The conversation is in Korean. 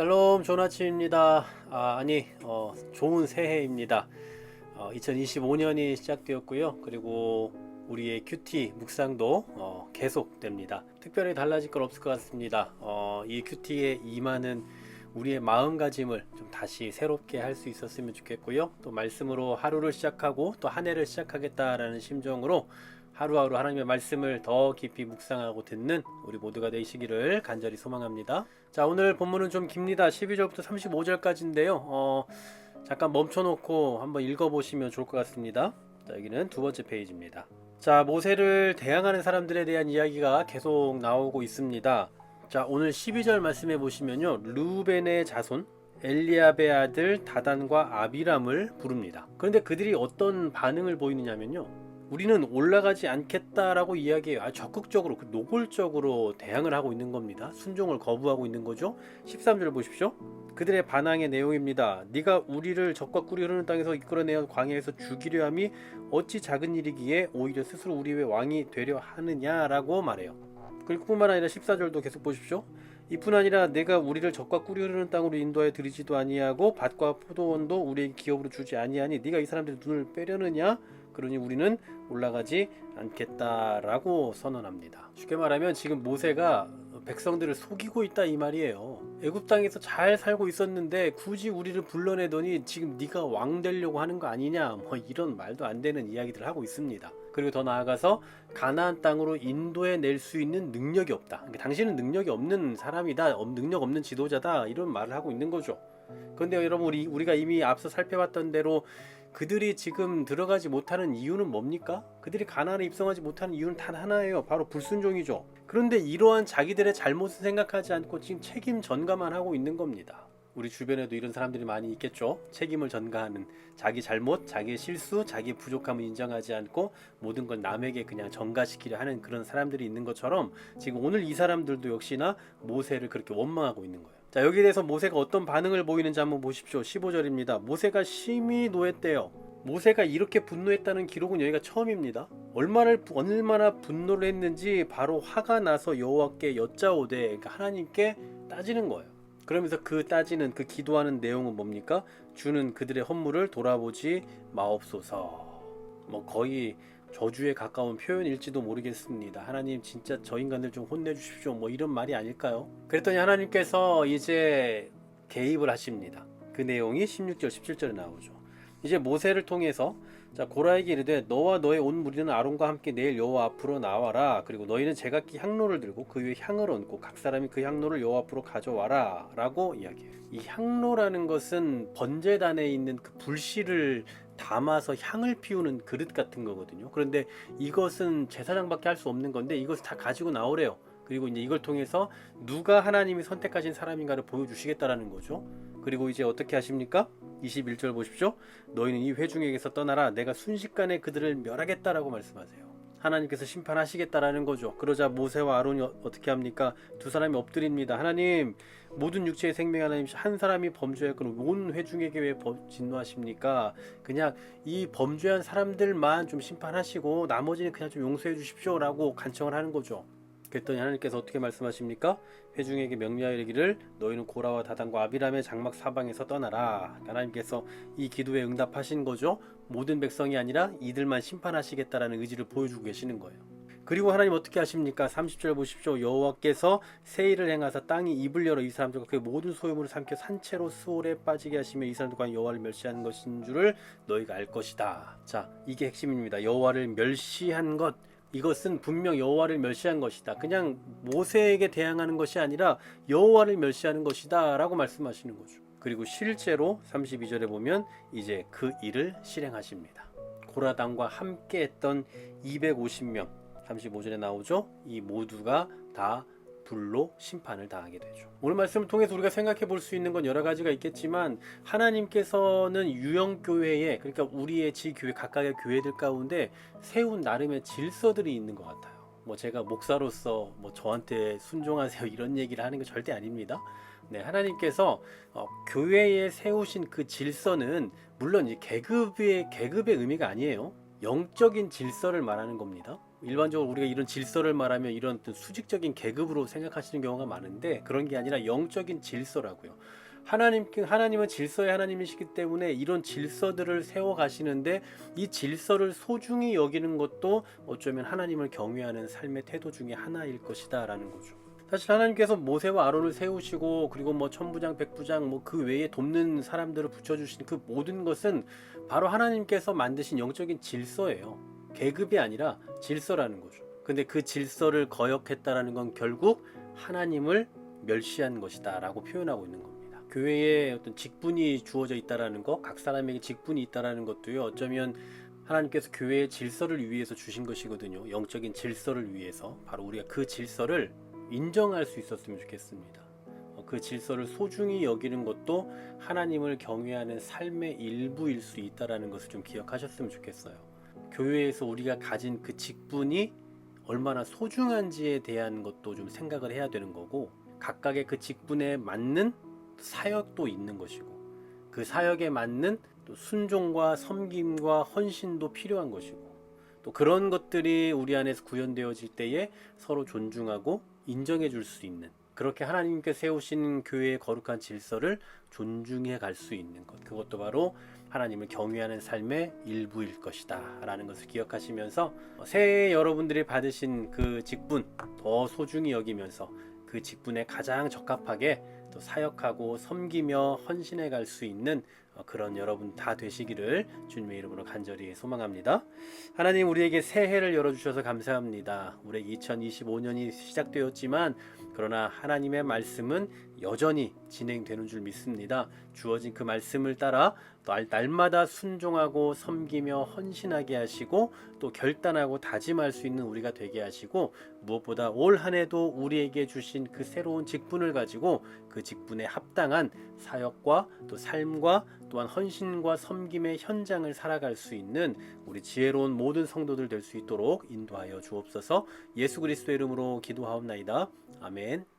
샬롬, 좋은 아침입니다. 좋은 새해입니다. 2025년이 시작되었고요. 그리고 우리의 큐티 묵상도 계속됩니다. 특별히 달라질 건 없을 것 같습니다. 이 큐티에 임하는 우리의 마음가짐을 좀 다시 새롭게 할 수 있었으면 좋겠고요. 또 말씀으로 하루를 시작하고 또 한 해를 시작하겠다라는 심정으로 하루하루 하나님의 말씀을 더 깊이 묵상하고 듣는 우리 모두가 되시기를 간절히 소망합니다. 자, 오늘 본문은 좀 깁니다. 12절부터 35절까지인데요. 잠깐 멈춰놓고 한번 읽어보시면 좋을 것 같습니다. 자, 여기는 두 번째 페이지입니다. 자, 모세를 대항하는 사람들에 대한 이야기가 계속 나오고 있습니다. 자, 오늘 12절 말씀해 보시면요, 르우벤의 자손 엘리압의 아들 다단과 아비람을 부릅니다. 그런데 그들이 어떤 반응을 보이느냐면요, 우리는 올라가지 않겠다라고 이야기해요. 적극적으로, 노골적으로 대항을 하고 있는 겁니다. 순종을 거부하고 있는 거죠. 13절 보십시오. 그들의 반항의 내용입니다. 네가 우리를 적과 꿀이 흐르는 땅에서 이끌어내어 광야에서 죽이려 함이 어찌 작은 일이기에 오히려 스스로 우리 의 왕이 되려 하느냐라고 말해요. 그리고 뿐만 아니라 14절도 계속 보십시오. 이뿐 아니라 내가 우리를 적과 꿀이 흐르는 땅으로 인도하여 들이지도 아니하고 밭과 포도원도 우리에게 기업으로 주지 아니하니 네가 이 사람들의 눈을 빼려느냐? 그러니 우리는 올라가지 않겠다라고 선언합니다. 쉽게 말하면 지금 모세가 백성들을 속이고 있다 이 말이에요. 애굽 땅에서 잘 살고 있었는데 굳이 우리를 불러내더니 지금 네가 왕 되려고 하는 거 아니냐, 이런 말도 안 되는 이야기들을 하고 있습니다. 그리고 더 나아가서 가나안 땅으로 인도해 낼 수 있는 능력이 없다. 그러니까 당신은 능력이 없는 사람이다, 능력 없는 지도자다, 이런 말을 하고 있는 거죠. 그런데 여러분, 우리가 이미 앞서 살펴봤던 대로 그들이 지금 들어가지 못하는 이유는 뭡니까? 그들이 가나안에 입성하지 못하는 이유는 단 하나예요. 바로 불순종이죠. 그런데 이러한 자기들의 잘못을 생각하지 않고 지금 책임 전가만 하고 있는 겁니다. 우리 주변에도 이런 사람들이 많이 있겠죠. 책임을 전가하는, 자기 잘못, 자기의 실수, 자기의 부족함을 인정하지 않고 모든 걸 남에게 그냥 전가시키려 하는 그런 사람들이 있는 것처럼 지금 오늘 이 사람들도 역시나 모세를 그렇게 원망하고 있는 거예요. 자, 여기에 대해서 모세가 어떤 반응을 보이는지 한번 보십시오. 15절입니다. 모세가 심히 노했대요. 모세가 이렇게 분노했다는 기록은 여기가 처음입니다. 얼마나 분노를 했는지 바로 화가 나서 여호와께 여짜오되, 그러니까 하나님께 따지는 거예요. 그러면서 그 따지는, 그 기도하는 내용은 뭡니까? 주는 그들의 헌물을 돌아보지 마옵소서. 거의 저주에 가까운 표현일지도 모르겠습니다. 하나님 진짜 저 인간들 좀 혼내주십시오, 이런 말이 아닐까요? 그랬더니 하나님께서 이제 개입을 하십니다. 그 내용이 16절 17절에 나오죠. 이제 모세를 통해서 자, 고라에게 이르되 너와 너의 온 무리는 아론과 함께 내일 여호와 앞으로 나와라. 그리고 너희는 제각기 향로를 들고 그 위에 향을 얹고 각 사람이 그 향로를 여호와 앞으로 가져와라 라고 이야기해요. 이 향로라는 것은 번제단에 있는 그 불씨를 담아서 향을 피우는 그릇 같은 거거든요. 그런데 이것은 제사장밖에 할 수 없는 건데 이것을 다 가지고 나오래요. 그리고 이제 이걸 통해서 누가 하나님이 선택하신 사람인가를 보여주시겠다라는 거죠. 그리고 이제 어떻게 하십니까? 21절 보십시오. 너희는 이 회중에게서 떠나라. 내가 순식간에 그들을 멸하겠다라고 말씀하세요. 하나님께서 심판하시겠다라는 거죠. 그러자 모세와 아론이 어떻게 합니까? 두 사람이 엎드립니다. 하나님, 모든 육체의 생명 하나님, 한 사람이 범죄했건 온 회중에게 왜 진노하십니까? 그냥 이 범죄한 사람들만 좀 심판하시고 나머지는 그냥 좀 용서해 주십시오 라고 간청을 하는 거죠. 그랬더니 하나님께서 어떻게 말씀하십니까? 회중에게 명령하여 이르기를 너희는 고라와 다단과 아비람의 장막 사방에서 떠나라. 하나님께서 이 기도에 응답하신 거죠. 모든 백성이 아니라 이들만 심판하시겠다라는 의지를 보여주고 계시는 거예요. 그리고 하나님 어떻게 하십니까? 30절 보십시오. 여호와께서 새일을 행하사 땅이 입을 열어 이 사람들과 그의 모든 소유물을 삼켜 산채로 수월에 빠지게 하시며 이 사람들과 여호와를 멸시하는 것인 줄을 너희가 알 것이다. 자, 이게 핵심입니다. 여호와를 멸시한 것, 이것은 분명 여호와를 멸시한 것이다. 그냥 모세에게 대항하는 것이 아니라 여호와를 멸시하는 것이다 라고 말씀하시는 거죠. 그리고 실제로 32절에 보면 이제 그 일을 실행하십니다. 고라당과 함께 했던 250명, 35절에 나오죠. 이 모두가 다 불로 심판을 당하게 되죠. 오늘 말씀을 통해서 우리가 생각해 볼 수 있는 건 여러 가지가 있겠지만 하나님께서는 유형교회에, 그러니까 우리의 지교회 각각의 교회들 가운데 세운 나름의 질서들이 있는 것 같아요. 제가 목사로서 저한테 순종하세요 이런 얘기를 하는 게 절대 아닙니다. 네, 하나님께서 교회에 세우신 그 질서는 물론 이 계급의 의미가 아니에요. 영적인 질서를 말하는 겁니다. 일반적으로 우리가 이런 질서를 말하면 이런 어떤 수직적인 계급으로 생각하시는 경우가 많은데 그런 게 아니라 영적인 질서라고요. 하나님은 질서의 하나님이시기 때문에 이런 질서들을 세워 가시는데 이 질서를 소중히 여기는 것도 어쩌면 하나님을 경외하는 삶의 태도 중에 하나일 것이다라는 거죠. 사실 하나님께서 모세와 아론을 세우시고 그리고 뭐 천부장 백부장 뭐 그 외에 돕는 사람들을 붙여주신 그 모든 것은 바로 하나님께서 만드신 영적인 질서예요. 계급이 아니라 질서라는 거죠. 근데 그 질서를 거역했다라는 건 결국 하나님을 멸시한 것이다라고 표현하고 있는 겁니다. 교회에 어떤 직분이 주어져 있다라는 것, 각 사람에게 직분이 있다라는 것도요. 어쩌면 하나님께서 교회의 질서를 위해서 주신 것이거든요. 영적인 질서를 위해서. 바로 우리가 그 질서를 인정할 수 있었으면 좋겠습니다. 그 질서를 소중히 여기는 것도 하나님을 경외하는 삶의 일부일 수 있다는 것을 좀 기억하셨으면 좋겠어요. 교회에서 우리가 가진 그 직분이 얼마나 소중한지에 대한 것도 좀 생각을 해야 되는 거고, 각각의 그 직분에 맞는 사역도 있는 것이고, 그 사역에 맞는 또 순종과 섬김과 헌신도 필요한 것이고, 또 그런 것들이 우리 안에서 구현되어질 때에 서로 존중하고 인정해 줄 수 있는, 그렇게 하나님께 세우신 교회의 거룩한 질서를 존중해 갈 수 있는 것, 그것도 바로 하나님을 경외하는 삶의 일부일 것이다 라는 것을 기억하시면서 새해 여러분들이 받으신 그 직분 더 소중히 여기면서 그 직분에 가장 적합하게 또 사역하고 섬기며 헌신해 갈 수 있는 그런 여러분 다 되시기를 주님의 이름으로 간절히 소망합니다. 하나님, 우리에게 새해를 열어주셔서 감사합니다. 우리에게 2025년이 시작되었지만 그러나 하나님의 말씀은 여전히 진행되는 줄 믿습니다. 주어진 그 말씀을 따라 날마다 순종하고 섬기며 헌신하게 하시고 또 결단하고 다짐할 수 있는 우리가 되게 하시고, 무엇보다 올 한 해도 우리에게 주신 그 새로운 직분을 가지고 그 직분에 합당한 사역과 또 삶과 또한 헌신과 섬김의 현장을 살아갈 수 있는 우리 지혜로운 모든 성도들 될 수 있도록 인도하여 주옵소서. 예수 그리스도의 이름으로 기도하옵나이다. 아멘.